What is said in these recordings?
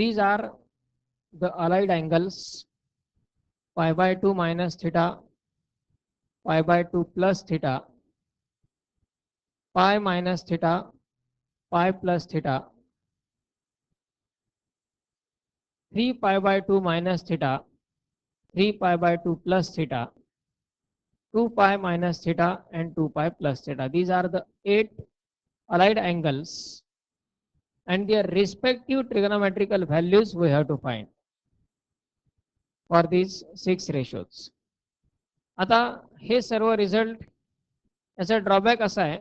these are the allied angles pi by 2 minus theta, pi by 2 plus theta, pi minus theta, pi plus theta, 3 pi by 2 minus theta, 3 pi by 2 plus theta, 2 pi minus theta and 2 pi plus theta. These are the 8 allied angles and their respective trigonometrical values we have to find for these 6 ratios. आता हे सर्व result याचा drawback असा आहे,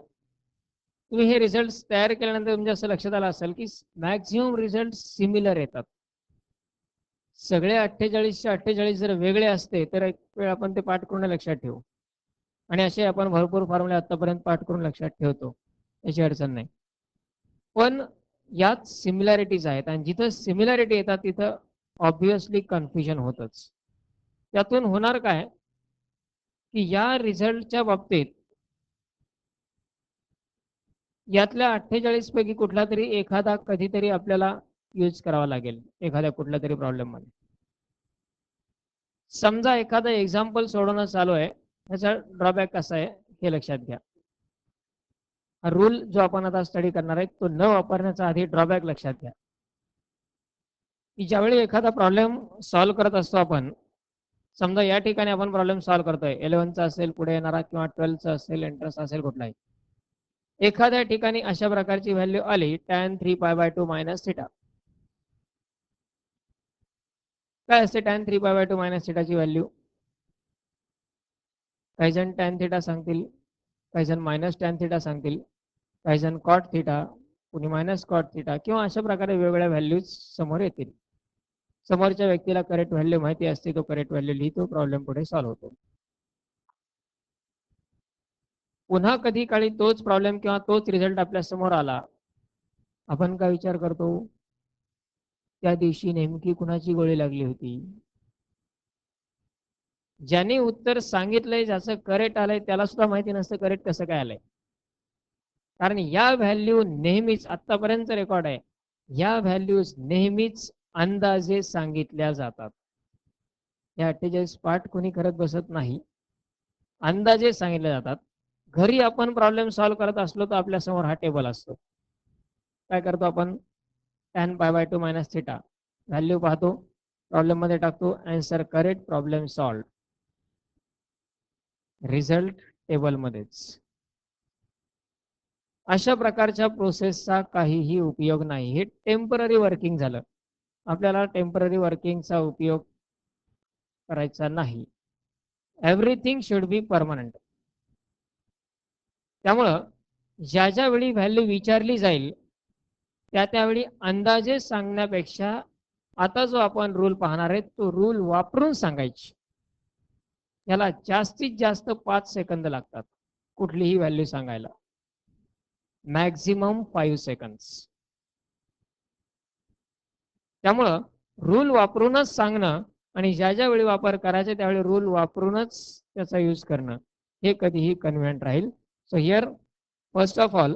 तुम्ही हे result तयार केल्यानंतर तुमच्या असं लक्षात आलं असेल की मॅक्झिमम रिझल्ट सिमिलर येतात. सगळे 48चे 48 जर वेगळे असते तर एक वेळ आपण ते पाठ करून लक्षात ठेवू, आणि असे आपण भरपूर फॉर्म्युले आतापर्यंत पाठ करून लक्षात ठेवतो, याची अडचण नाही. पण यात सिमिलॅरिटीज आहेत आणि जिथं सिमिलॅरिटी येतात तिथं ऑब्व्हियसली कन्फ्युजन होतच. त्यातून होणार काय की या रिझल्टच्या बाबतीत यातल्या 48 पैकी कुठला तरी एखादा कधीतरी आपल्याला यूज करावा लागेल एखाद्या कुठल्या तरी प्रॉब्लेम मध्ये. समजा एखादं एक्झाम्पल सोडवणं चालू आहे, त्याचा ड्रॉबॅक कसा आहे हे लक्षात घ्या. रूल जो आपण आता स्टडी करणार आहे तो न वापरण्याचा आधी ड्रॉबॅक लक्षात घ्या की ज्यावेळी एखादा प्रॉब्लेम सॉल्व्ह करत असतो आपण, समजा या ठिकाणी आपण प्रॉब्लेम सॉल्व्ह करतोय 11चा असेल पुढे येणारा किंवा 12चा असेल इंटरेस्ट असेल कुठलाही, एखाद्या ठिकाणी अशा प्रकारची व्हॅल्यू आली tan 3 pi by 2 minus theta. काय असते tan 3 pi by 2 minus theta ची व्हॅल्यू? काही जण tan theta सांगतील, काही जण मायनस tan theta सांगतील, काही जण cot theta, कुणी मायनस cot theta, किंवा अशा प्रकारे वेगवेगळ्या व्हॅल्यूज समोर येतील. समोरच्या व्यक्तीला करेक्ट व्हॅल्यू माहिती असते, तो करेक्ट व्हॅल्यू लिहितो, प्रॉब्लेम पुढे सॉल्व्ह होतो. पुन्हा कधी काळी तोच प्रॉब्लेम किंवा तोच रिझल्ट आपल्या समोर आला, आपण काय विचार करतो, त्या दिवशी नेमकी कुणाची गोळी लागली होती? ज्याने उत्तर सांगितलंय, ज्याचं करेक्ट आलंय त्याला सुद्धा माहिती नसतं करेक्ट कसं काय आलंय. कारण या व्हॅल्यू नेहमीच आतापर्यंत रेकॉर्ड आहे, या व्हॅल्यूज नेहमीच अंदाजे सांगितल्या जातात. या 48 पाठ कोणी करत बसत नाही, अंदाजे सांगितले जातात. घरी आपण प्रॉब्लेम सॉल्व्ह करत असलो तर आपल्या समोर हा टेबल असतो. काय करतो आपण, tan pi by 2 minus theta value पाहतो, प्रॉब्लेम मध्ये टाकतो, answer correct, problem solve, result table मध्येच. अशा प्रकारच्या प्रोसेसचा काहीही उपयोग नाही. हे टेम्पररी वर्किंग झालं, आपल्याला टेम्पररी वर्किंगचा उपयोग करायचा नाही. Everything should be permanent. त्यामुळं ज्या ज्या वेळी व्हॅल्यू विचारली जाईल त्या त्यावेळी अंदाजे सांगण्यापेक्षा आता जो आपण रूल पाहणार आहे तो रूल वापरून सांगायची. याला जास्तीत जास्त 5 सेकंद लागतात कुठलीही व्हॅल्यू सांगायला, मॅक्झिमम 5 सेकंड्स. त्यामुळं रूल वापरूनच सांगणं आणि ज्या ज्या वेळी वापर करायचे त्यावेळी रूल वापरूनच त्याचा यूज करणं हे कधीही कन्व्हिनियंट राहील. So here first of all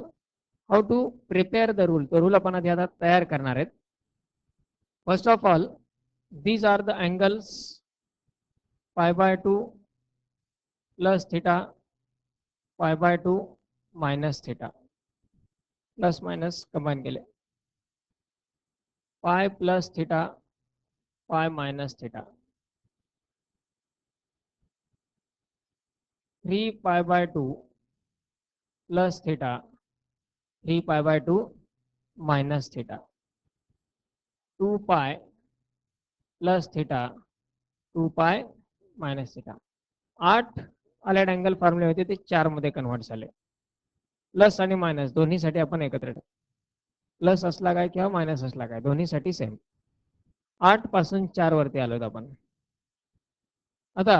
how to prepare the rule. तो रूल आपण आधी आता तयार करणार आहेत. First of all these are the angles pi by 2 plus theta, pi by 2 minus theta, plus minus combine केले, pi plus theta, pi minus theta, 3 pi by 2 plus theta, 3 pi by 2 minus theta, 2 pi plus theta, 2 pi minus theta. 8 अलॅड angle फॉर्म्युले होते ते 4 मध्ये convert झाले. Plus आणि minus दोन्हीसाठी आपण एकत्र टाकू. प्लस असला काय किंवा मायनस असला काय दोन्हीसाठी सेम. 8 पासून 4 वरती आलोत आपण. आता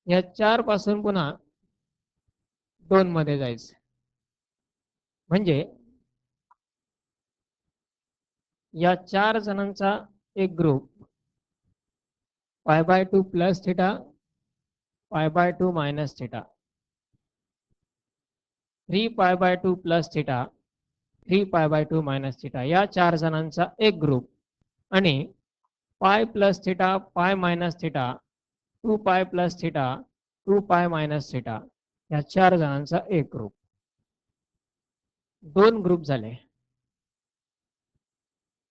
या 4 पासून पुन्हा 2 मध्ये जायचं, म्हणजे या 4 जणांचा एक group pi by 2 plus theta, pi by 2 minus theta, 3 pi by 2 plus theta, 3 pi by 2 minus theta, या 4 जणांचा एक ग्रुप आणि पाय plus theta pi minus theta 2 पाय plus theta 2 pi minus theta या 4 जणांचा एक ग्रुप. 2 ग्रुप झाले,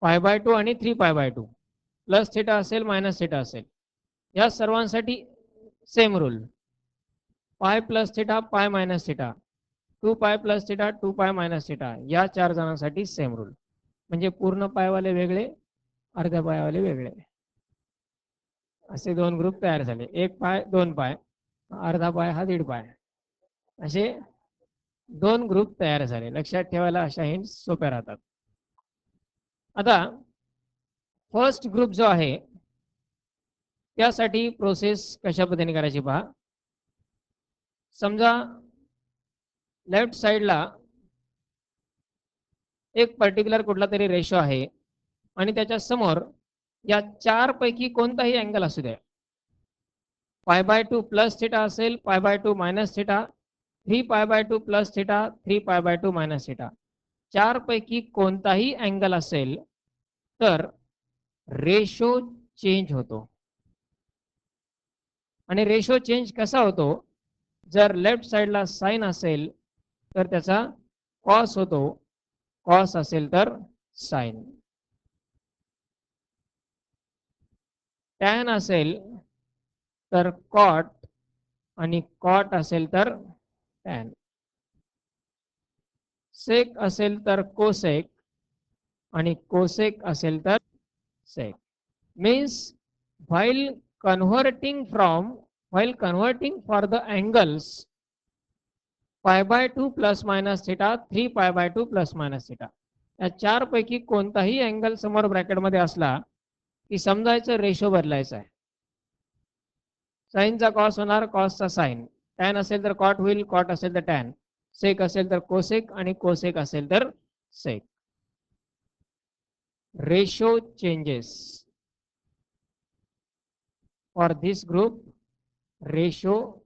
पाय बाय 2 आणि 3 पाय बाय 2 प्लस थिटा असेल मायनस थिटा असेल या सर्वांसाठी सेम रूल. पाय plus theta pi minus theta 2 पाय plus theta 2 pi minus theta या 4 जणांसाठी सेम रूल. म्हणजे पूर्ण पायवाले वेगळे, अर्ध्या पायवाले वेगळे, असे 2 ग्रुप तयार झाले. 1 पाय 2 पाय, अर्धा पाय हा 1.5 पाय, असे 2 ग्रुप तयार झाले. लक्षात ठेवायला अशा हिंट्स सोप्या राहतात. आता फर्स्ट ग्रुप जो आहे त्यासाठी प्रोसेस कशा पद्धतीने करायची पहा. समजा लेफ्ट साइडला एक पर्टिक्युलर कुठला तरी रेशो आहे आणि त्याच्या समोर या 4 पैकी कोणताही अँगल असू द्या. पाय बाय 2 प्लस थिटा असेल, पाय by 2 minus theta, 3 pi by 2 plus theta 3 pi by 2 minus theta, 4 पैकी कोणताही अँगल असेल तर रेशो चेंज होतो. आणि रेशो चेंज कसा होतो, जर लेफ्ट साइडला साइन असेल तर त्याचा कॉस होतो, कॉस असेल तर साइन, टॅन असेल तर कॉट आणि कॉट असेल तर टॅन, सेक असेल तर कोसेक आणि कोसेक असेल तर sec. Means while converting for the angles pi by 2 plus minus theta 3 pi by 2 plus minus theta या 4 पैकी कोणताही अँगल समोर ब्रॅकेटमध्ये असला की समजायचं रेशो बदलायचा आहे. साइनचा कॉस होणार, कॉसचा साइन, टॅन असेल तर कॉट होईल, कॉट असेल तर टॅन, सेक असेल तर कोसेक आणि कोसेक असेल तर sec. Ratio changes for this group, ratio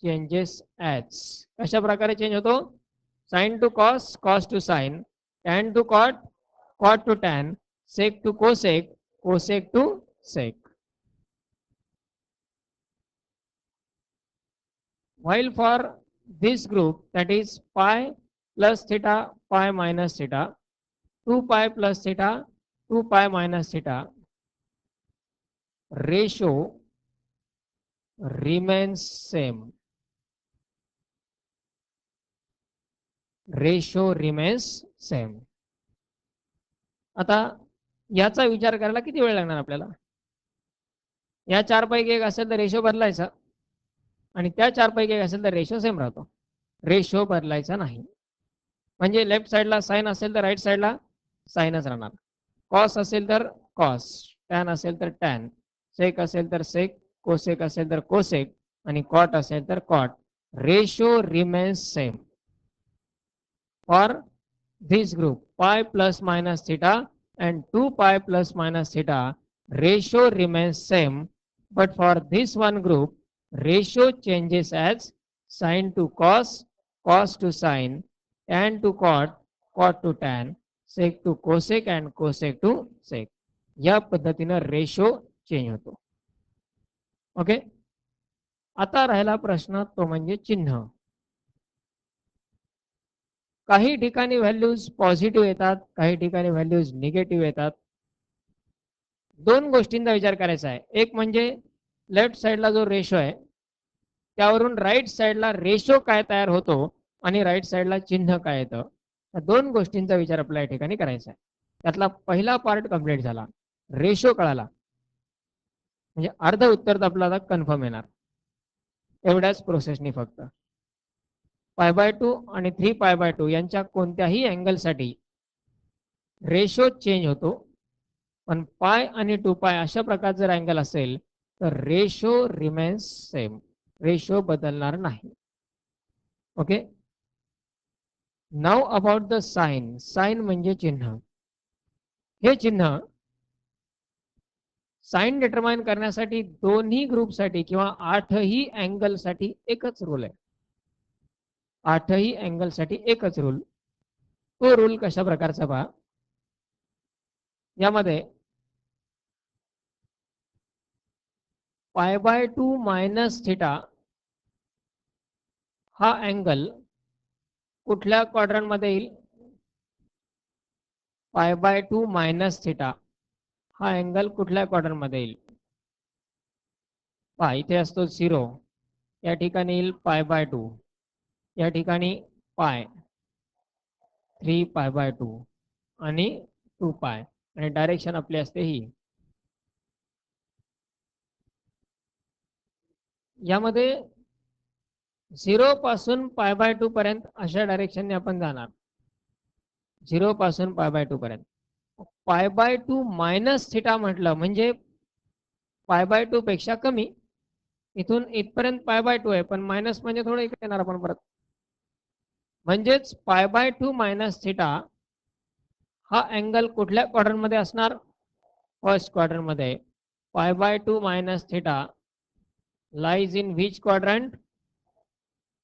changes as. कशा प्रकारे चेंज होतो, sine to cos, cos to sine, tan to cot, cot to tan, sec to cosec, cosec to sec. While for this group, that is pi plus theta pi minus theta, 2 pi plus theta 2 pi minus theta, ratio remains same. Ratio remains same. आता याचा विचार करायला किती वेळ लागणार आपल्याला. या 4 पैकी एक असेल तर रेशो बदलायचा आणि त्या 4 पैकी एक असेल तर रेशो सेम राहतो, रेशो बदलायचा नाही. म्हणजे लेफ्ट साइडला साइन असेल तर राईट साइडला साइनच राहणार, कॉस असेल तर कॉस, टॅन असेल तर टॅन, सेक असेल तर सेक, कोसेक असेल तर कोसेक आणि कॉट असेल तर cot. Ratio remains same for this group pi plus minus theta and 2 pi plus minus theta ratio remains same, but for this one group ratio changes as sin to cos, cos to sin, tan to cot, cot to tan, sec to cosec and cosec to sec. या पद्धतीने ratio change होतो. Okay. आता राहिला प्रश्न तो म्हणजे चिन्ह. काही ठिकाणी व्हॅल्यूज पॉझिटिव्ह येतात, काही ठिकाणी व्हॅल्यूज निगेटिव्ह येतात. 2 गोष्टींचा विचार करायचा आहे. एक म्हणजे लेफ्ट साइडला जो रेशो आहे त्यावरून राईट साइडला रेशो काय तयार होतो आणि राईट साइडला चिन्ह काय येतं. या 2 गोष्टींचा विचार आपल्या या ठिकाणी करायचा आहे. त्यातला पहिला पार्ट कंप्लीट झाला, रेशो कळाला म्हणजे अर्ध उत्तर तर आपल्याला कन्फर्म येणार. एवढ्याच प्रोसेसनी फक्त पाय बाय 2 आणि 3 पाय बाय 2 यांच्या कोणत्याही अँगलसाठी रेशो चेंज होतो, पण पाय आणि 2 पाय अशा प्रकारचा जर अँगल असेल तर रेशो रिमेन्स सेम, रेशो बदलणार नाही. Okay. Now about the sine. Sine म्हणजे चिन्ह. हे चिन्ह साइन डिटरमाइन करण्यासाठी दोन्ही ग्रुपसाठी किंवा 8ही अँगलसाठी एकच रूल आहे. 8ही अँगलसाठी एकच रूल. तो रूल कशा प्रकारचा पहा. यामध्ये π/2 मायनस थिटा हा अँगल कुठल्या क्वाड्रंट मध्ये येईल? π/2 मायनस थिटा हा अँगल कुठल्या क्वाड्रंट मध्ये येईल? पहा इथे असतो 0, या ठिकाणी येईल π/2, या ठिकाणी पाय 3π/2 आणि 2π आणि डायरेक्शन आपली असते ही. यामध्ये 0 पासून π/2 पर्यंत अशा डायरेक्शनने आपण जाणार. 0 पासून π/2 पर्यंत. π/2 मायनस थिटा म्हटलं म्हणजे π/2 पेक्षा कमी. इथून इथपर्यंत π/2 आहे, पण मायनस म्हणजे थोडं इकडे येणार आपण परत. म्हणजेच π/2 मायनस थिटा हा अँगल कुठल्या क्वाड्रंट मध्ये असणार? फर्स्ट क्वाड्रंट मध्ये. π/2 minus theta lies in which quadrant?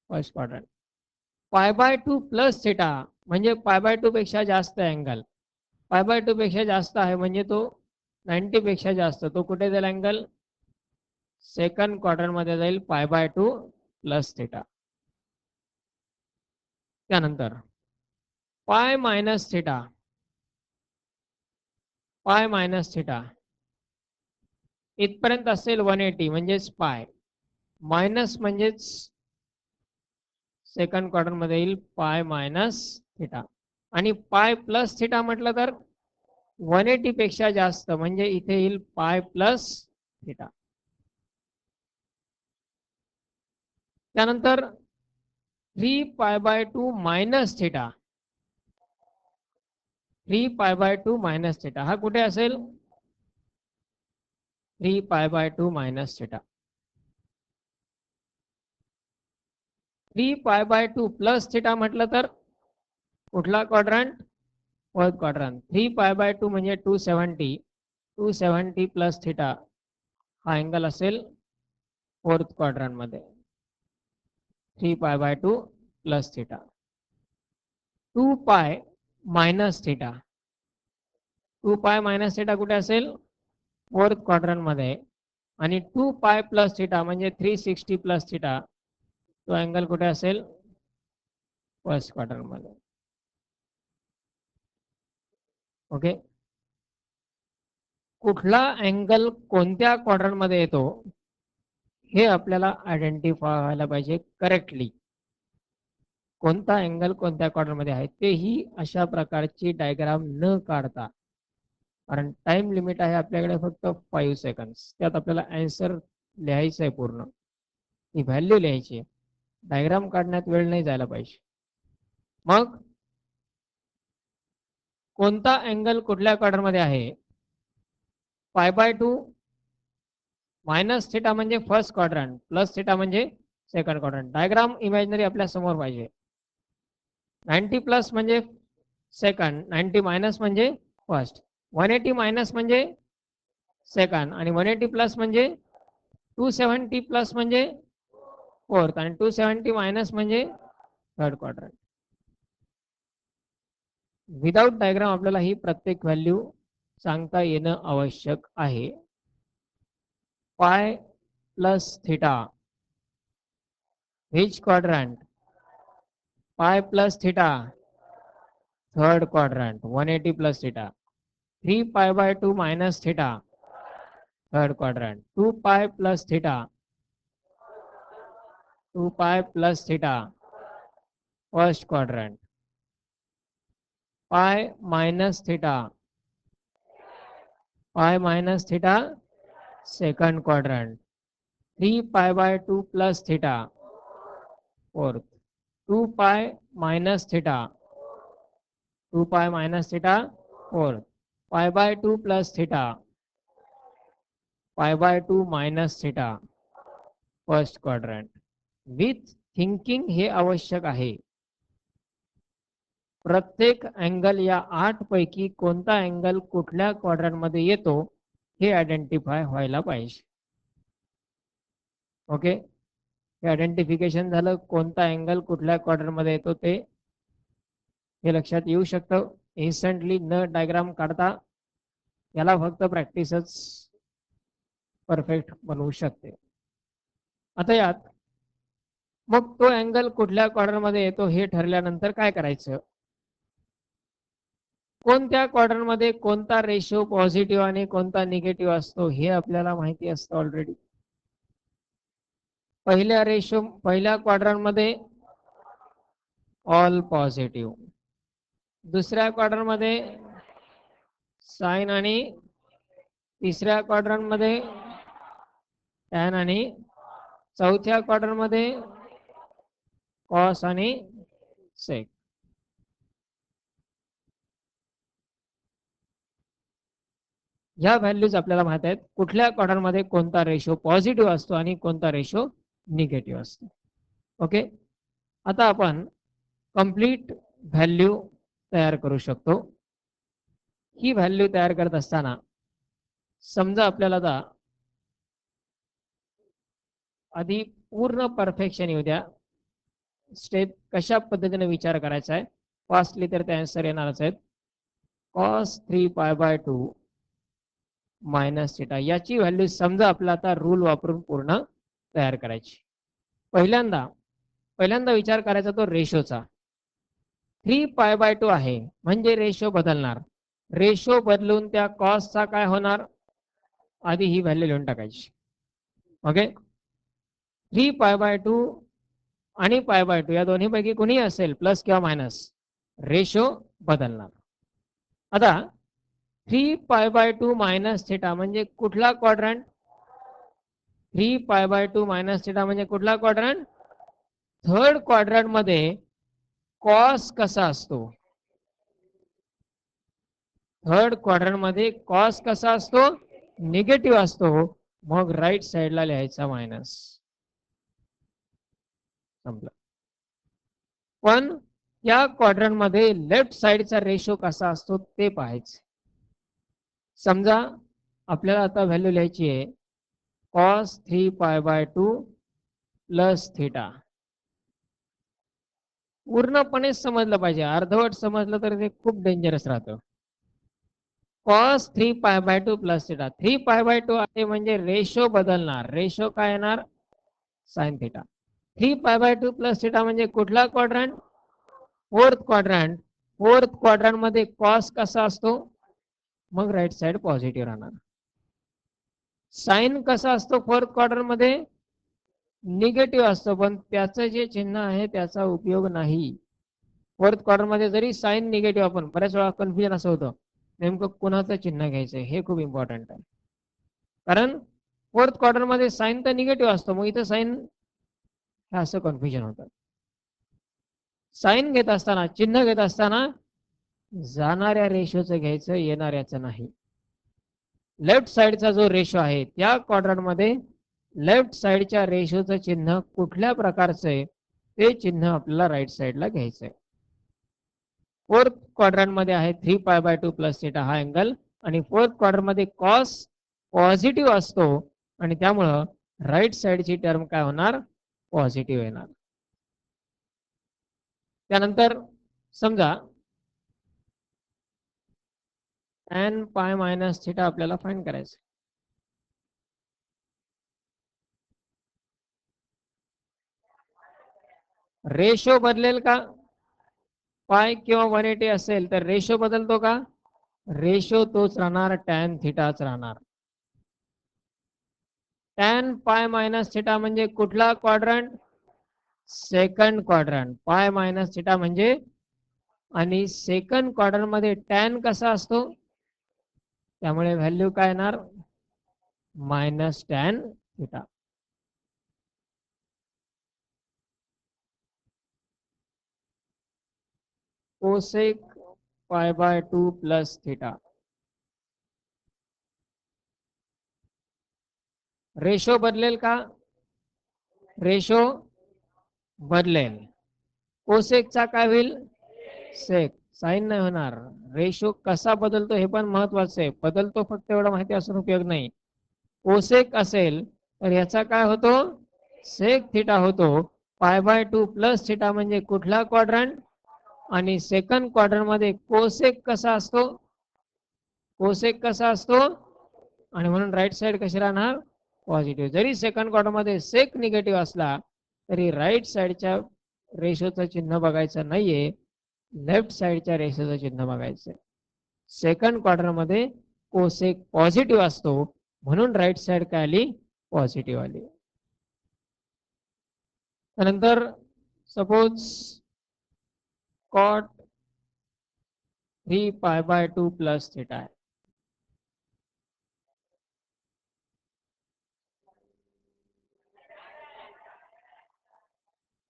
First quadrant. π/2 plus theta म्हणजे π/2 पेक्षा जास्त अँगल. π/2 पेक्षा जास्त आहे म्हणजे तो 90 पेक्षा जास्त. तो कुठे जाईल अँगल? सेकंड क्वाड्रंट मध्ये जाईल π/2 प्लस थिटा. त्यानंतर pi minus theta, pi minus theta इथपर्यंत असेल 180 म्हणजेच पाय. मायनस म्हणजेच सेकंड क्वाड्रंट मध्ये येईल पाय मायनस थिटा. आणि पाय प्लस थिटा म्हटलं तर 180 पेक्षा जास्त म्हणजे इथे येईल पाय प्लस थिटा. त्यानंतर 3π/2 मायनस थिटा, 3π/2 मायनस थिटा हा कुठे असेल? 3π/2 मायनस थिटा. 3π/2 प्लस थिटा म्हटलं तर कुठला क्वाड्रंट? Fourth quadrant. 3π/2 म्हणजे 270, 270 प्लस थिटा हा अँगल असेल फोर्थ क्वाड्रंट मध्ये. 3π/2 plus theta. 2π minus theta, 2π minus theta कुठे असेल? फोर्थ क्वाड्रंट मध्ये. आणि 2π प्लस थिटा म्हणजे 360 प्लस थिटा तो अँगल कुठे असेल? फर्स्ट क्वाड्रंट मध्ये. ओके. कुठला अँगल कोणत्या क्वाड्रंट मध्ये येतो हे आपल्याला आयडेंटिफाय व्हायला पाहिजे करेक्टली. कोणता अँगल कोणत्या क्वाड्रंट मध्ये आहे तेही अशा प्रकारची डायग्राम न काढता, कारण टाइम लिमिट आहे आपल्याकडे फक्त 5 सेकंड्स. त्यात आपल्याला आन्सर लिहायचं आहे, पूर्ण ती व्हॅल्यू लिहायची. डायग्राम काढण्यात वेळ नाही जायला पाहिजे. मग कोणता अँगल कुठल्या क्वाड्रंट मध्ये आहे? π/2 मायनस थिटा म्हणजे फर्स्ट क्वाड्रंट, प्लस थिटा म्हणजे सेकंड क्वाड्रंट. डायग्राम इमॅजिनरी आपल्या समोर पाहिजे. 90 प्लस म्हणजे सेकंड, 90 मायनस म्हणजे फर्स्ट, 180 मायनस म्हणजे सेकंड आणि 180 प्लस म्हणजे 270 प्लस म्हणजे फोर्थ आणि 270 मायनस म्हणजे थर्ड क्वाड्रंट. विदाउट डायग्राम आपल्याला ही प्रत्येक व्हॅल्यू सांगता येणं आवश्यक आहे. Pi plus theta which quadrant? Pi plus theta third quadrant, 180 plus theta. 3π/2 minus theta third quadrant. 2π plus theta, 2π plus theta first quadrant. Pi minus theta, pi minus theta second quadrant. 3π/2 plus theta fourth. 2π minus theta, 2π minus theta fourth. π/2 plus theta, π/2 minus theta first quadrant. With thinking हे आवश्यक आहे. प्रत्येक angle या 8 पैकी कोणता angle कुठल्या quadrant मध्ये येतो हे आयडेंटिफाय व्हायला पाहिजे. ओके. हे आयडेंटिफिकेशन झालं. कोणता अँगल कुठल्या क्वाड्रंट मध्ये येतो ते हे लक्षात येऊ शकतं इन्स्टंटली न डायग्राम काढता. याला फक्त प्रॅक्टिसच परफेक्ट बनवू शकते. आता यात मग तो अँगल कुठल्या क्वाड्रंटमध्ये येतो हे ठरल्यानंतर काय करायचं, कोणत्या क्वाड्रंटमध्ये कोणता रेशो पॉझिटिव्ह आणि कोणता निगेटिव्ह असतो हे आपल्याला माहिती असतं ऑलरेडी. पहिल्या क्वाड्रंटमध्ये ऑल पॉझिटिव्ह, दुसऱ्या क्वाड्रंटमध्ये साइन आणि तिसऱ्या क्वाड्रंटमध्ये टॅन आणि चौथ्या क्वाड्रंटमध्ये कॉस आणि सेक. ह्या व्हॅल्यूज आपल्याला माहित आहेत कुठल्या क्वाड्रंटमध्ये कोणता रेशो पॉझिटिव्ह असतो आणि कोणता रेशो निगेटिव्ह असतो. ओके, आता आपण कंप्लीट व्हॅल्यू तयार करू शकतो. ही व्हॅल्यू तयार करत असताना समजा आपल्याला आता आधी पूर्ण परफेक्शन येऊ द्या. स्टेप कशा पद्धतीने विचार करायचा आहे, फास्टली तर ते आन्सर येणारच आहेत. cos 3π/2 मायनस थिटा याची व्हॅल्यू समजा आपला आता रूल वापरून पूर्ण तयार करायची. पहिल्यांदा विचार करायचा तो रेशोचा. 3π/2 आहे म्हणजे रेशो बदलणार. रेशो बदलून त्या कॉसचा काय होणार, आधी ही व्हॅल्यू लिहून टाकायची. ओके, 3π/2 आणि π/2 या दोन्हीपैकी कोणी असेल प्लस किंवा मायनस, रेशो बदलणार. आता 3π/2 मायनस थिटा म्हणजे कुठला क्वाड्रंट, 3π/2 मायनस थिटा म्हणजे कुठला क्वाड्रंट, थर्ड क्वाड्रंट मध्ये कॉस कसा असतो, थर्ड क्वाड्रंट मध्ये कॉस कसा असतो, निगेटिव्ह असतो. मग राईट साइडला लिहायचा मायनस. संपलं. पण या क्वाड्रंट मध्ये लेफ्ट साइडचा रेशो कसा असतो ते पाहायचं. समजा आपल्याला आता व्हॅल्यू लिहायची आहे cos 3π/2 प्लस थिटा. पूर्णपणे समजलं पाहिजे, अर्धवट समजलं तर ते खूप डेंजरस राहतं. cos 3π/2 प्लस थिटा, 3π/2 आहे म्हणजे रेशो बदलणार. रेशो काय येणार, साइन थिटा. 3π/2 प्लस थिटा म्हणजे कुठला quadrant, fourth quadrant. Fourth quadrant मध्ये कॉस कसा असतो, मग राईट साइड पॉझिटिव्ह राहणार. साइन कसा असतो फोर्थ क्वाड्रंट मध्ये, निगेटिव्ह असतो. पण त्याचं जे चिन्ह आहे त्याचा उपयोग नाही. फोर्थ क्वाड्रंट मध्ये जरी साइन निगेटिव्ह, आपण बऱ्याच वेळा कन्फ्युजन असं होतं नेमकं कोणाचं चिन्ह घ्यायचं, हे खूप इम्पॉर्टंट आहे. कारण फोर्थ क्वाड्रंट मध्ये साइन तर निगेटिव्ह असतो, मग इथं साइन हे असं कन्फ्युजन होतं. साइन घेत असताना, चिन्ह घेत असताना जाणाऱ्या रेशोचं घ्यायचं, येणाऱ्याचं नाही. लेफ्ट साइडचा जो रेशो आहे त्या क्वाड्रंट मध्ये लेफ्ट साइडच्या रेशोचं चिन्ह कुठल्या प्रकारचं आहे ते चिन्ह आपल्याला राईट साइडला घ्यायचं आहे. फोर्थ क्वाड्रंट मध्ये आहे 3π/2 प्लस थिटा हा अँगल, आणि फोर्थ क्वाड्रंट मध्ये कॉस पॉझिटिव्ह असतो आणि त्यामुळं राईट साइडची टर्म काय होणार, पॉझिटिव्ह येणार. त्यानंतर समजा tan पाय मायनस थिटा आपल्याला फाइंड करायचं. रेशो बदलेल का, पाय किंवा 180 असेल तर रेशो बदलतो का, रेशो तोच राहणार, tan थिटाच राहणार. tan पाय मायनस थिटा म्हणजे कुठला quadrant, second quadrant. Pi minus theta म्हणजे, आणि सेकंड क्वाड्रंट मध्ये tan कसा असतो, त्यामुळे व्हॅल्यू काय येणार, minus tan theta. Cosec π/2 plus theta. Ratio बदलेल का, रेशो बदलेल. कोसेकचा काय होईल, सेक. साइन नाही होणार. रेशो कसा बदलतो हे पण महत्वाचं आहे, बदलतो फक्त एवढं माहिती असून उपयोग नाही. कोसेक असेल तर याचा काय होतो, सेक थिटा होतो. π/2 प्लस थिटा म्हणजे कुठला क्वाड्रंट, आणि सेकंड क्वाड्रंट मध्ये कोसेक कसा असतो, कोसेक कसा असतो आणि म्हणून राईट साइड कशी राहणार पॉझिटिव्ह. जरी सेकंड क्वार्टर मध्ये सेक निगेटिव्ह असला तरी राईट साइडच्या रेशोचं चिन्ह बघायचं नाहीये, लेफ्ट साइडच्या रेशोचं चिन्ह बघायचं. सेकंड क्वार्टर मध्ये कोसेक पॉझिटिव्ह असतो म्हणून राईट साइड काय आली पॉझिटिव्ह आली. त्यानंतर suppose cot 3 pi by 2 plus theta आहे.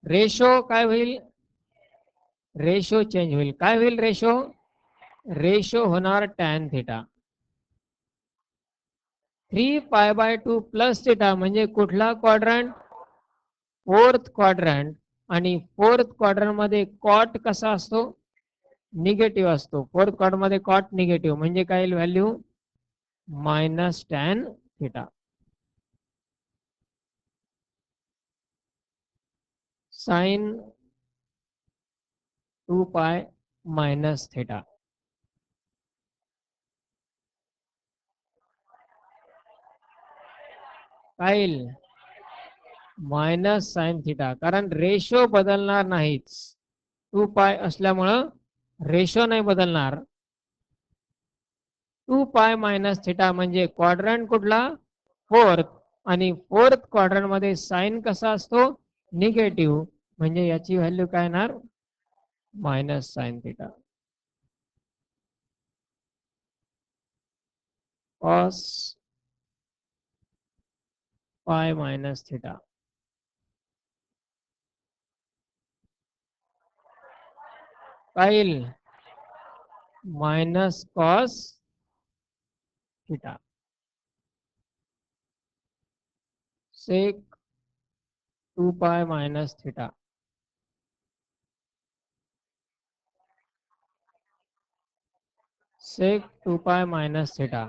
रेशो काय होईल, रेशो चेंज होईल. काय होईल रेशो, रेशो होणार tan theta. 3 pi by 2 plus theta म्हणजे कुठला क्वाड्रंट, फोर्थ क्वाड्रंट. आणि फोर्थ क्वाड्रंट मध्ये कॉट कसा असतो निगेटिव्ह असतो. फोर्थ क्वाड्रंट मध्ये कॉट निगेटिव्ह म्हणजे काय येईल value minus tan theta. Sine 2 pi minus theta. काय येईल मायनस साइन थिटा, कारण रेशो बदलणार नाहीच. 2 पाय असल्यामुळं रेशो नाही बदलणार. 2 पाय मायनस थिटा म्हणजे क्वाड्रंट कुठला फोर्थ, आणि फोर्थ क्वाड्रंट मध्ये साइन कसा असतो निगेटिव्ह म्हणजे याची व्हॅल्यू काय येणार minus sine theta. Cos pi minus theta. काय येईल मायनस कॉस थिटा. सेक 2 पाय मायनस थिटा. सेक 2 पाय मायनस थिटा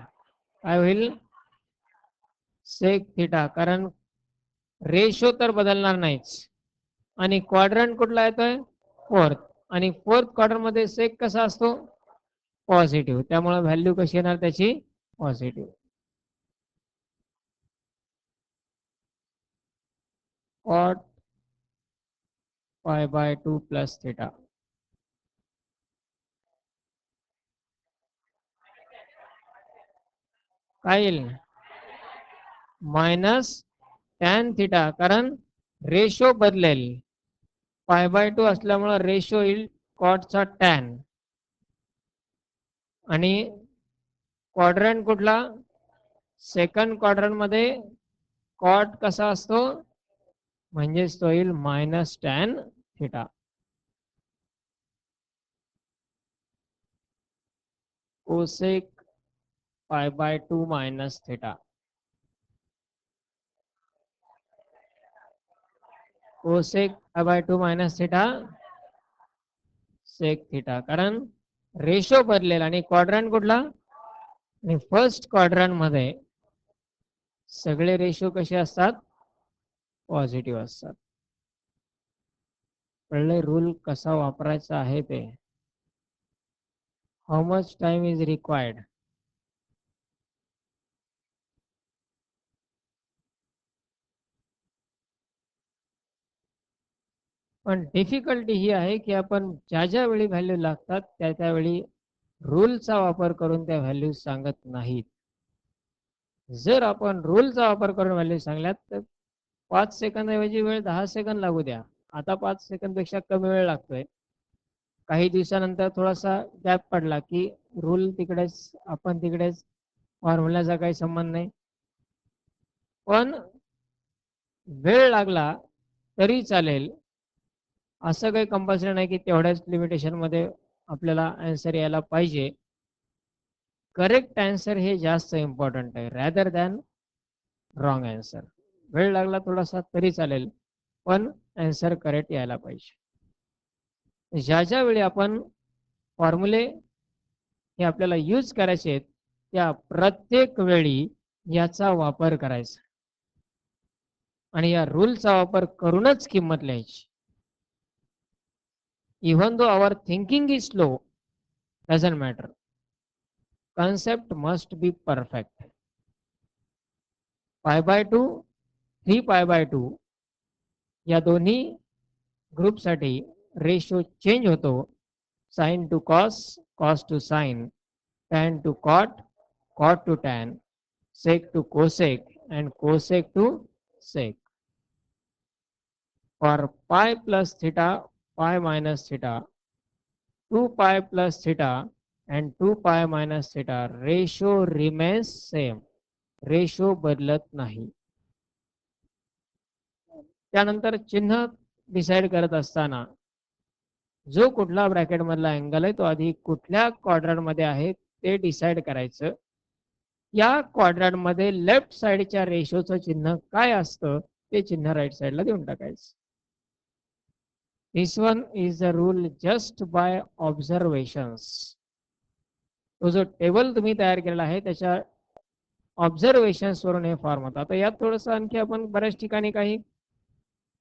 काय होईल सेक थिटा, कारण रेशो तर बदलणार नाहीच. आणि क्वाड्रंट कुठला येतोय फोर्थ, आणि फोर्थ क्वाड्रंट मध्ये सेक कसा असतो पॉझिटिव्ह, त्यामुळे व्हॅल्यू कशी येणार त्याची positive. Cot pi by 2 plus theta. काय येईल मायनस टॅन थिटा, कारण रेशो बदलेल. पाय बाय 2 असल्यामुळे रेशो येईल कॉटचा टॅन. आणि क्वाड्रंट कुठला सेकंड क्वाड्रंट मध्ये कॉट कसा असतो म्हणजेच तो येईल minus tan theta. Cosec pi by 2 minus theta. Cosec pi by 2 minus theta sec theta, कारण रेशो बदलेल. आणि क्वाड्रंट कुठला, आणि फर्स्ट क्वाड्रंट मध्ये सगळे रेशो कसे असतात पॉझिटिव्ह असतात. कळले रूल कसा वापरायचा आहे ते. How much time is required. पण डिफिकल्टी ही आहे की आपण ज्या ज्या वेळी व्हॅल्यू लागतात त्या त्यावेळी रूलचा वापर करून त्या व्हॅल्यू सांगत नाहीत. जर आपण रूलचा वापर करून व्हॅल्यू सांगल्यात तर 5 सेकंद ऐवजी वेळ 10 सेकंद लागू द्या. आता 5 सेकंद पेक्षा कमी वेळ लागतोय. काही दिवसानंतर थोडासा गॅप पडला की रूल तिकडेच आपण तिकडेच, फॉर्म्युलाचा काही संबंध नाही. पण वेळ लागला तरी चालेल, असं काही कंपल्सरी नाही की तेवढ्याच लिमिटेशन मध्ये आपल्याला आन्सर यायला पाहिजे. करेक्ट आन्सर हे जास्त इम्पॉर्टंट आहे रॅदर दॅन रॉंग आन्सर. वेळ लागला थोडासा तरी चालेल पण आन्सर करेक्ट यायला पाहिजे. ज्या ज्या वेळी आपण फॉर्म्युले हे आपल्याला यूज करायचे आहेत त्या प्रत्येक वेळी याचा वापर करायचा आणि या रूलचा वापर करूनच किंमत लिहायची. Even though our thinking is slow doesn't matter, concept must be perfect. Pi by 2, 3 pi by 2 या दोन्ही ग्रुपसाठी रेशो चेंज होतो. Sine to cos, cos to sine, tan to cot, cot to tan, sec to cosec, and cosec to sec. For pi plus theta, pi minus theta, 2 pi plus theta and 2 pi minus theta, ratio remains same. Ratio बदलत नाही. त्यानंतर चिन्ह decide करत असताना जो कुठला bracket मधला angle आहे तो आधी कुठल्या क्वाड्रंट मध्ये आहे ते डिसाइड करायचं. या क्वाड्रंट मध्ये लेफ्ट साइडच्या रेशोचं चिन्ह काय असतं ते चिन्ह राईट साइडला देऊन टाकायचं. This one is the rule just by observations. तो जो टेबल तुम्ही तयार केलेला आहे त्याच्या ऑब्झर्वेशन्स वरून हे फॉर्म होता. आता यात थोडस आणखी आपण बऱ्याच ठिकाणी काही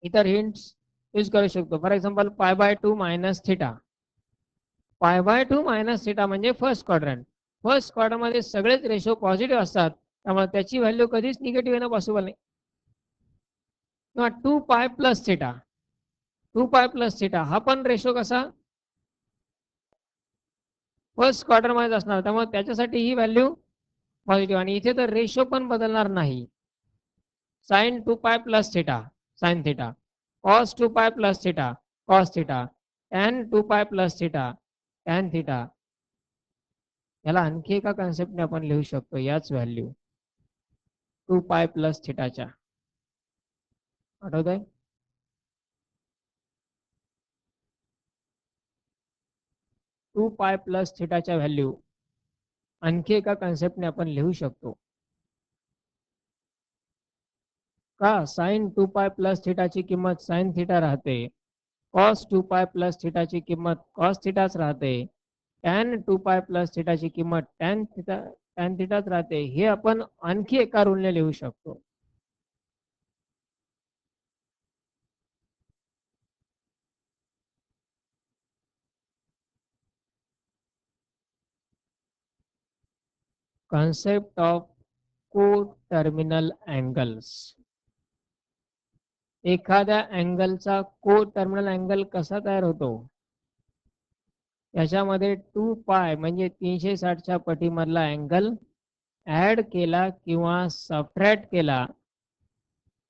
इतर हिंट्स यूज करू शकतो. फॉर एक्झाम्पल पाय बाय 2 मायनस थिटा. पाय बाय 2 मायनस थिटा म्हणजे फर्स्ट क्वाड्रंट. फर्स्ट क्वाड्रंट मध्ये सगळेच रेशो पॉझिटिव्ह असतात त्यामुळे त्याची व्हॅल्यू कधीच निगेटिव्ह येणं पॉसिबल नाही. किंवा 2 पाय प्लस थिटा, 2 पाय प्लस थिटा हा पण रेशो कसा फर्स्ट क्वाड्रंट मध्ये असणार त्यामुळे त्याच्यासाठी ही व्हॅल्यू पॉझिटिव्ह. आणि इथे तर रेशो पण बदलणार नाही. साइन 2 पाय plus theta, sine theta, cos 2 पाय plus theta, cos theta, tan 2 पाय प्लस थिटा, tan थिटा. याला आणखी एका कन्सेप्टने आपण लिहू शकतो याच व्हॅल्यू 2 पाय प्लस थिटाच्या. आठवत आहे? 2 पाय प्लस थिटाच्या व्हॅल्यू आणखी एका कन्सेप्टने आपण लिहू शकतो. का साइन 2 पाय प्लस थिटाची किंमत साइन थिटा राहते, कॉस 2 पाय प्लस थिटाची किंमत कॉस थिटाच राहते, tan 2 पाय प्लस थिटाची किंमत tan थिटाच राहते. हे आपण आणखी एका रूलने लिहू शकतो. Concept of coterminal angles. एखाद्या अँगलचा को-टर्मिनल अँगल कसा तयार होतो? याच्यामध्ये 2 पाय म्हणजे 360च्या पटीमधला अँगल ऍड केला किंवा सबट्रॅक्ट केला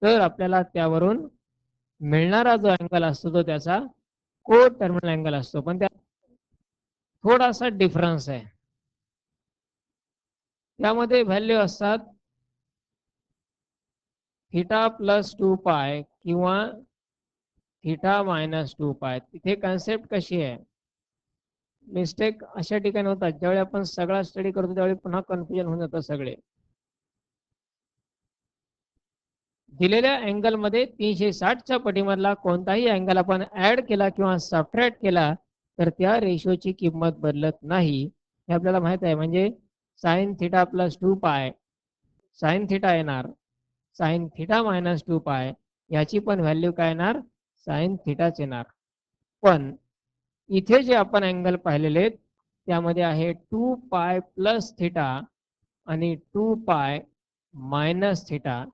तर आपल्याला त्यावरून मिळणारा जो अँगल असतो तो त्याचा को-टर्मिनल अँगल असतो. पण त्यात थोडासा डिफरन्स आहे. त्यामध्ये व्हॅल्यू असतात थिटा प्लस 2 पाय किंवा थिटा मायनस 2 पाय. तिथे कन्सेप्ट कशी आहे? मिस्टेक अशा ठिकाणी होतात ज्यावेळी आपण सगळा स्टडी करतो त्यावेळी पुन्हा कन्फ्युजन होऊन जातं सगळे. दिलेल्या अँगल मध्ये 360च्या पटीमधला कोणताही अँगल आपण ऍड केला किंवा सबट्रॅक्ट केला तर त्या रेशोची किंमत बदलत नाही हे आपल्याला माहित आहे. म्हणजे साइन थिटा प्लस 2 पाय साइन थिटा येणार, साइन थिटा मायनस 2 पाय याची पण व्हॅल्यू काय येणार साइन थिटाच येणार. पण इथे जे आपण अँगल पाहिलेले आहेत त्यामध्ये आहे 2 पाय प्लस थिटा आणि 2 पाय मायनस थिटा.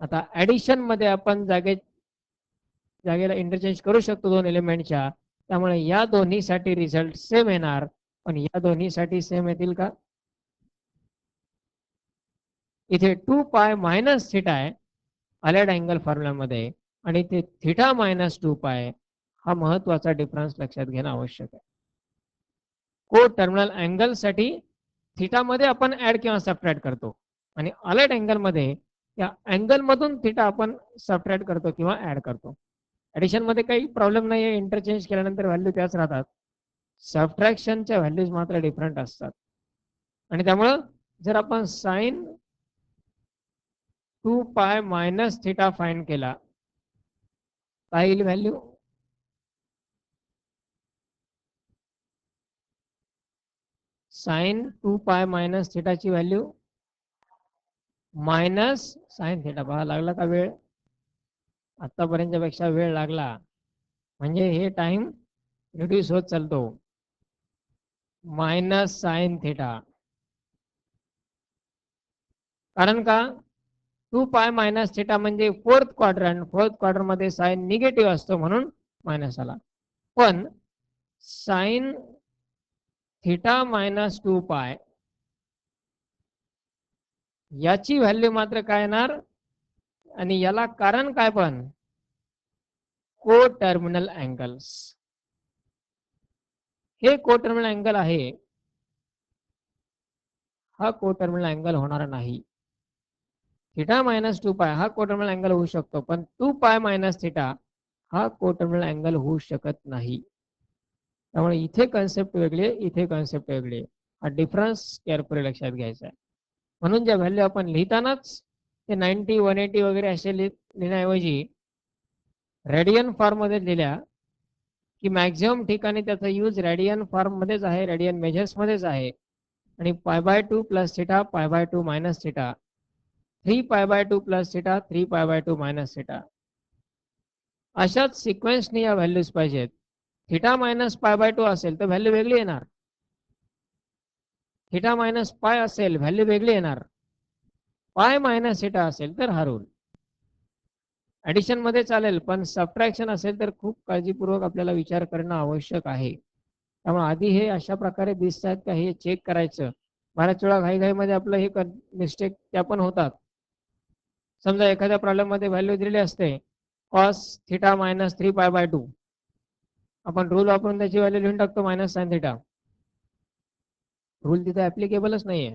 आता ऍडिशन मध्ये आपण जागेला इंटरचेंज करू शकतो दोन एलिमेंटच्या. त्यामुळे या दोन्हीसाठी रिझल्ट सेम येणार. पण या दोन्हीसाठी सेम येतील का? इथे 2 पाय मायनस थिटा आहे अलाइड अँगल फॉर्म्युलामध्ये आणि इथे थिटा मायनस 2 पाय हा महत्वाचा डिफरन्स लक्षात घेणं आवश्यक आहे. को टर्मिनल अँगल साठी थिटा मध्ये आपण ऍड किंवा सबट्रॅक्ट करतो आणि अलाइड अँगल मध्ये या अँगल मधून थिटा आपण सबट्रॅक्ट करतो किंवा ऍड करतो. ऍडिशन मध्ये काही प्रॉब्लेम नाहीये, इंटरचेंज केल्यानंतर व्हॅल्यू त्याच राहतात. सबट्रॅक्शनच्या व्हॅल्यूज मात्र डिफरंट असतात. आणि त्यामुळं जर आपण sign 2 pi minus theta find केला काय येईल व्हॅल्यू? साइन 2 पाय मायनस थिटाची व्हॅल्यू मायनस साइन थिटा. बघा लागला का वेळ? आतापर्यंतच्या पेक्षा वेळ लागला म्हणजे हे टाइम रिड्यूस होत चालतो. मायनस साइन थिटा कारण का 2 पाय मायनस थिटा म्हणजे फोर्थ क्वाड्रंट मध्ये साइन निगेटिव्ह असतो म्हणून मायनस आला. पण साइन थिटा मायनस 2 पाय याची व्हॅल्यू मात्र काय येणार, आणि याला कारण काय, पण को टर्मिनल अँगल्स. हे को टर्मिनल अँगल आहे, हा को टर्मिनल अँगल होणार नाही. थिटा मायनस 2 पाय हा को टर्मिनल अँगल होऊ शकतो, पण 2 पाय मायनस थिटा हा को टर्मिनल अँगल होऊ शकत नाही. त्यामुळे इथे कन्सेप्ट वेगळे, इथे कन्सेप्ट वेगळे. हा डिफरन्स केअरफुली लक्षात घ्यायचा आहे. म्हणून ज्या व्हॅल्यू आपण लिहितानाच ते 90 180 वगैरे असे लिहिण्याऐवजी रेडियन फॉर्म मध्ये लिहिल्या की मॅक्झिमम ठिकाणी त्याचा यूज रेडियन फॉर्म मध्येच आहे, रेडियन मेजर्स मध्येच आहे. आणि पाय बाय 2 प्लस थिटा, पाय by 2 minus theta, 3 pi by 2 plus theta, 3 pi by 2 minus theta, अशाच सिक्वेन्सनी या व्हॅल्यूज पाहिजेत. थिटा मायनस पाय बाय 2 असेल तर व्हॅल्यू वेगळी येणार, थिटा मायनस पाय असेल व्हॅल्यू वेगळी येणार, पाय मायनस थिटा असेल तर हा रूल. ऍडिशन मध्ये चालेल, पण सबट्रॅक्शन असेल तर खूप काळजीपूर्वक आपल्याला विचार करणं आवश्यक आहे. त्यामुळे आधी हे अशा प्रकारे दिसत आहेत का हे चेक करायचं. बऱ्याच वेळा घाईघाईमध्ये आपलं हे मिस्टेक त्या पण होतात. समजा एखाद्या प्रॉब्लेम मध्ये व्हॅल्यू दिलेली असते cos theta minus 3 pi by 2, आपण रूल वापरून त्याची व्हॅल्यू लिहून टाकतो मायनस साइन थिटा. रूल तिथे ऍप्लिकेबलच नाहीये,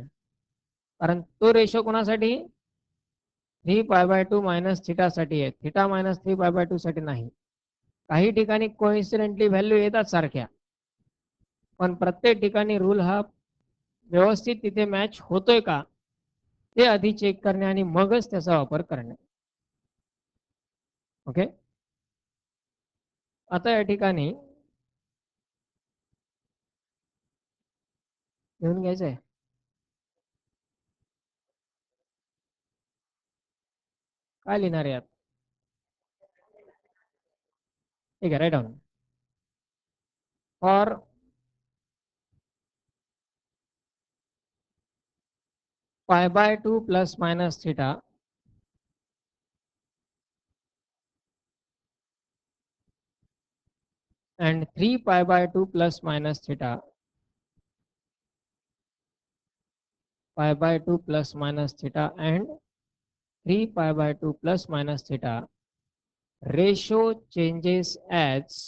कारण तो रेशो कोणासाठी 3 पाय बाय 2 मायनस थिटा साठी आहे, थिटा मायनस 3 पाय बाय 2 साठी नाही. काही ठिकाणी कोइन्सिडेंटली व्हॅल्यू येतात सारख्या, पण प्रत्येक ठिकाणी रूल हा व्यवस्थित तिथे मॅच होतोय का ते आधी चेक करणे आणि मगच त्याचा वापर करणे. ओके, आता या ठिकाणी लिहून घ्यायचं आहे. काय लिहिणार यात? ठीक आहे, write down. For pi by 2 plus minus theta and 3 pi by 2 plus minus theta, pi by 2 plus minus theta and 3 pi by 2 plus minus theta, ratio changes as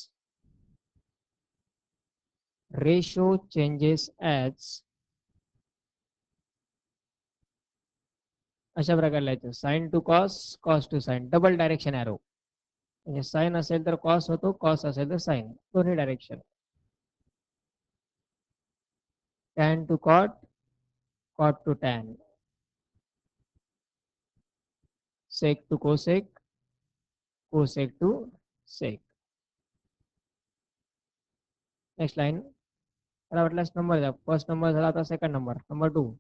अशा प्रकारे लिहायचं. Sine to cos, cos to sine, double direction arrow. म्हणजे sine असेल तर cos होतो, cos असेल तर sine, दोन्ही direction. Tan to cot, cot to tan, sec to cosec, cosec to sec. Next line. मला वाटल्यास नंबर द्या. फर्स्ट नंबर झाला, आता second number, number 2.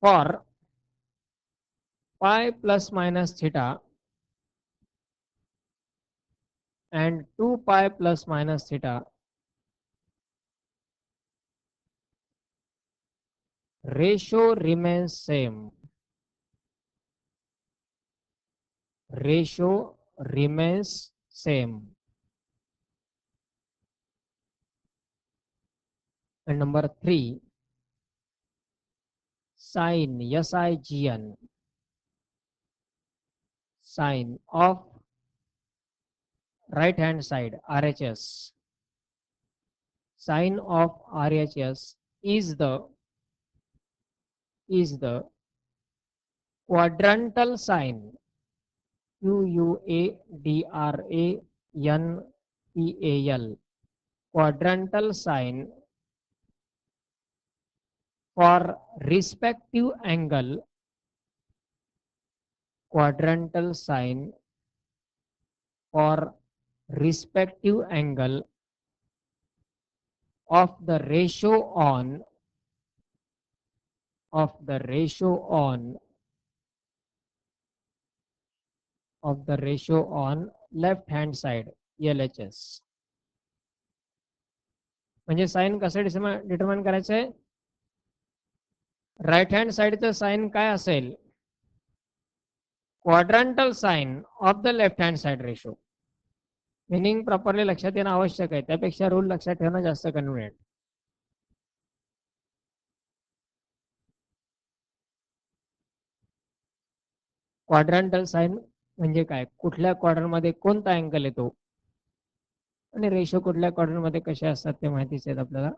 For pi plus minus theta and 2 pi plus minus theta, ratio remains same. Ratio remains same. And number 3, sin, SIGN, sin of right hand side RHS, sin of RHS is the quadrantal sine, QUADRANTAL, quadrantal sine for respective angle, quadrantal sine for respective angle of the ratio on left hand side LHS. म्हणजे sign कसं determine करायचं आहे? Right hand साइडचं sign काय असेल quadrantal sign of the left hand side ratio. Meaning properly लक्षात येणं आवश्यक आहे, त्यापेक्षा रूल लक्षात ठेवणं जास्त कन्व्हिनियंट. क्वाड्रंटल साइन म्हणजे काय, कुठल्या क्वाड्रंट मध्ये कोणता अँगल येतो आणि रेशो कुठल्या क्वाड्रंट मध्ये कसे असतात ते माहितीच आहेत आपल्याला.